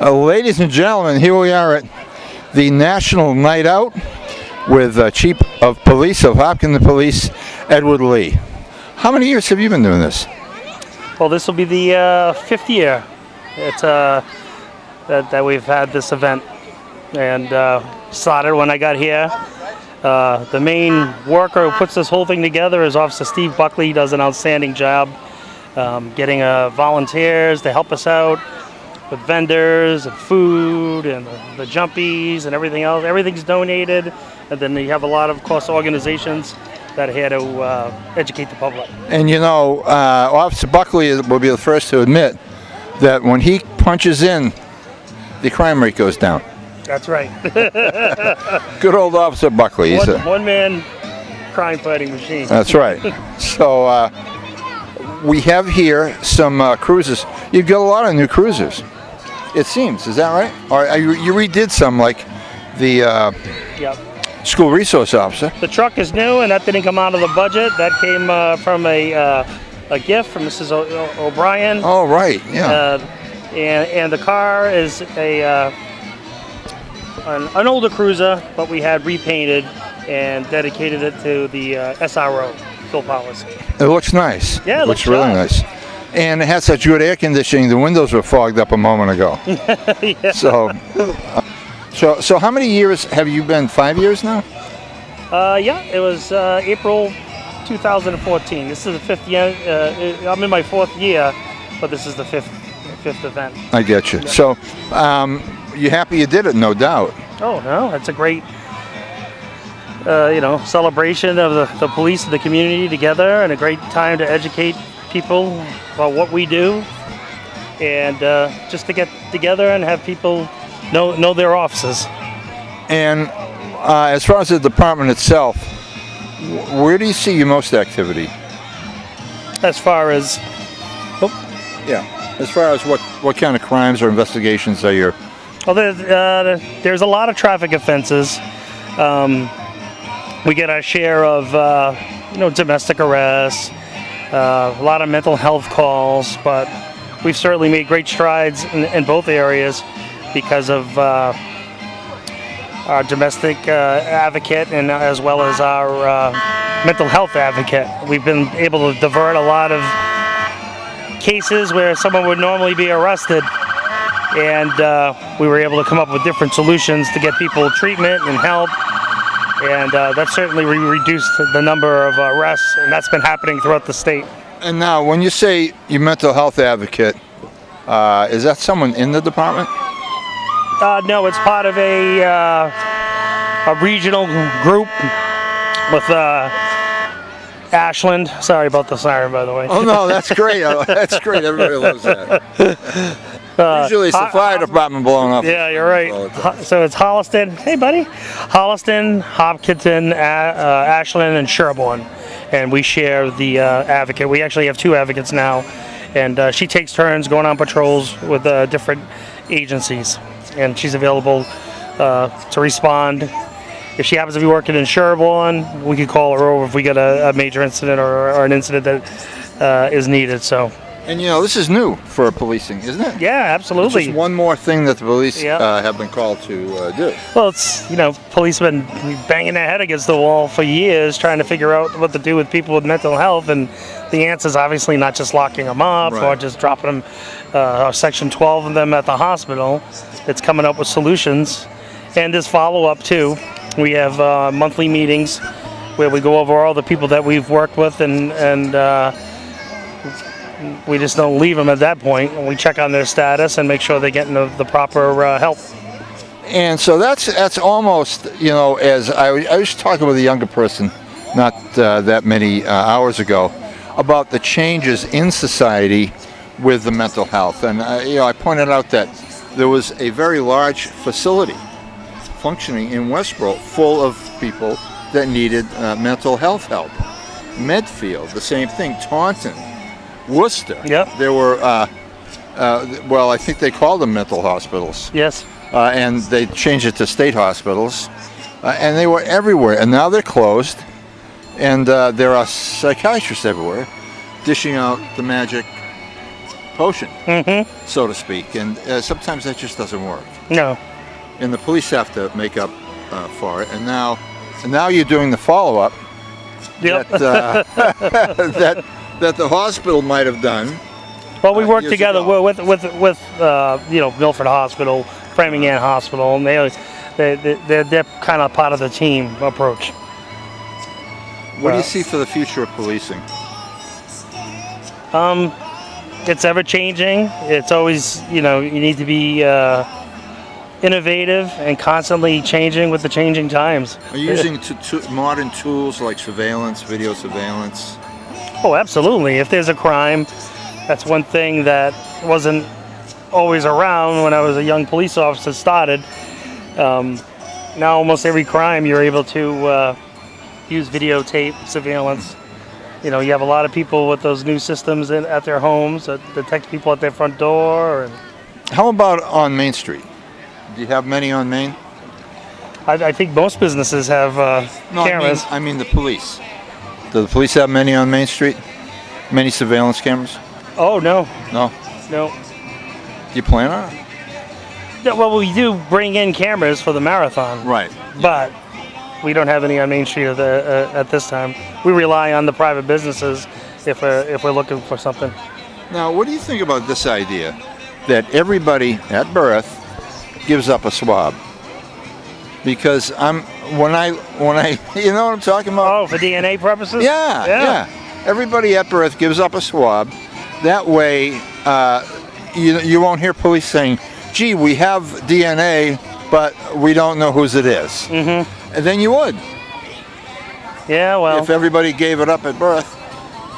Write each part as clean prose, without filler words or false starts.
Ladies and gentlemen, here we are at the National Night Out with Chief of Police of Hopkins Police, Edward Lee. How many years have you been doing this? Well, this will be the fifth year that we've had this event, and started when I got here. The main worker who puts this whole thing together is Officer Steve Buckley. He does an outstanding job getting volunteers to help us out with vendors and food and the jumpies and everything else. Everything's donated, and then you have a lot of, course, organizations that are here to educate the public. And you know, Officer Buckley will be the first to admit that when he punches in, the crime rate goes down. That's right. Good old Officer Buckley. One-man crime-fighting machine. That's right. So we have here some cruisers. You've got a lot of new cruisers, it seems. Is that right? Or you redid some, like the Yep. school resource officer. The truck is new, and that didn't come out of the budget. That came from a gift from Mrs. O'Brien. Oh, right. Yeah. And the car is an older cruiser, but we had repainted and dedicated it to the SRO, Phil Policy. It looks nice. Yeah, it looks looks really nice. And it has such good air conditioning. The windows were fogged up a moment ago. Yeah. So how many years have you been? 5 years now? Yeah, it was April 2014. This is the fifth year. I'm in my fourth year, but this is the fifth event. I get you. Yeah. So you happy you did it, no doubt. Oh no, it's a great celebration of the police and the community together, and a great time to educate people about what we do, and just to get together and have people know their offices. And as far as the department itself, where do you see your most activity? As far as as far as what kind of crimes or investigations are you? well, there's a lot of traffic offenses. We get our share of domestic arrests, a lot of mental health calls, but we've certainly made great strides in both areas because of our domestic advocate and as well as our mental health advocate. We've been able to divert a lot of cases where someone would normally be arrested, and we were able to come up with different solutions to get people treatment and help, and that certainly reduced the number of arrests, and that's been happening throughout the state. And now, when you say your mental health advocate, is that someone in the department? No, it's part of a regional group with Ashland. Sorry about the siren, by the way. Oh no, that's great. That's great. Everybody loves that. Usually it's the fire department blowing up. Yeah, you're right. So it's Holliston. Hey, buddy. Holliston, Hopkinton, Ashland, and Sherborne. And we share the advocate. We actually have two advocates now. And she takes turns going on patrols with different agencies. And she's available to respond. If she happens to be working in Sherborne, we could call her over if we get a major incident or an incident that is needed. So. And this is new for policing, isn't it? Yeah, absolutely. It's just one more thing that the police have been called to do. Well, it's, police have been banging their head against the wall for years trying to figure out what to do with people with mental health, and the answer is obviously not just locking them up or just dropping them, Section 12 of them at the hospital. It's coming up with solutions, and there's follow-up too. We have monthly meetings where we go over all the people that we've worked with, and we just don't leave them at that point. We check on their status and make sure they're getting the proper help. And so that's almost, as I was talking with a younger person not that many hours ago about the changes in society with the mental health. And I pointed out that there was a very large facility functioning in Westboro full of people that needed mental health help. Medfield, the same thing. Taunton, Worcester. Yep. There were, I think they called them mental hospitals. Yes. And they changed it to state hospitals. And they were everywhere. And now they're closed. And there are psychiatrists everywhere dishing out the magic potion, so to speak, and sometimes that just doesn't work. No. And the police have to make up for it. And now you're doing the follow-up Yep. that the hospital might have done. Well, we work years together ago. with Milford Hospital, Framingham Hospital, and they're kind of part of the team approach. What do you see for the future of policing? It's ever changing. It's always, you need to be innovative and constantly changing with the changing times. Are you using modern tools like surveillance, video surveillance? Oh, absolutely. If there's a crime, that's one thing that wasn't always around when I was a young police officer started. Now almost every crime you're able to use videotape surveillance. You have a lot of people with those new systems at their homes that detect people at their front door. How about on Main Street? Do you have many on Main? I think most businesses have cameras. I mean the police. Do the police have many on Main Street? Many surveillance cameras? Oh, no. No. No. Do you plan on it? Yeah, well, we do bring in cameras for the marathon. Right. But we don't have any on Main Street at this time. We rely on the private businesses if we're looking for something. Now, what do you think about this idea that everybody at birth gives up a swab? Because when I you know what I'm talking about? Oh, for DNA purposes? Yeah. Everybody at birth gives up a swab. That way, you won't hear police saying, "Gee, we have DNA, but we don't know whose it is." Mm-hmm. And then you would. Yeah, well, if everybody gave it up at birth.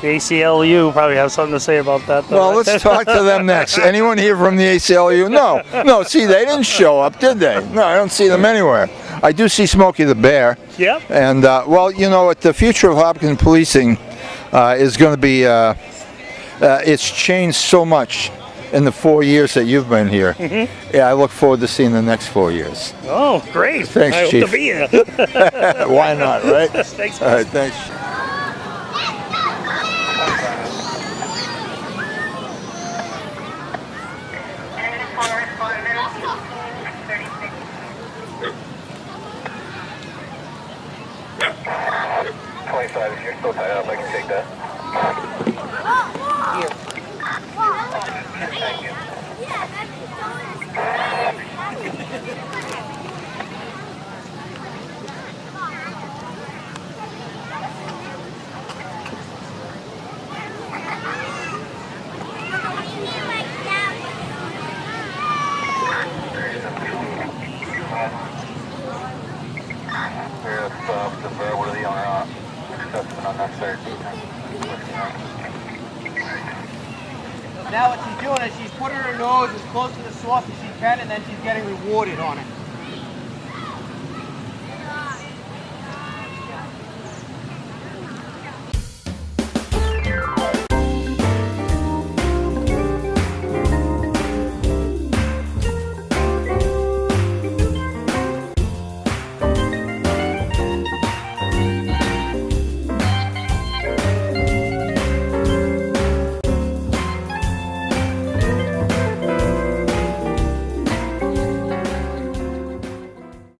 The ACLU probably has something to say about that, though. Well, let's talk to them next. Anyone here from the ACLU? No. See, they didn't show up, did they? No, I don't see them anywhere. I do see Smokey the Bear. Yep. And, the future of Hopkins policing is going to be, it's changed so much in the 4 years that you've been here. Mm-hmm. Yeah, I look forward to seeing the next 4 years. Oh, great. Thanks, I Chief. hope to be here. Why not, right? Thanks. All right, thanks. If you're still tied up, I can take that. Thank you. What are the owner assessment on that third? Now what she's doing is she's putting her nose as close to the source as she can, and then she's getting rewarded on it.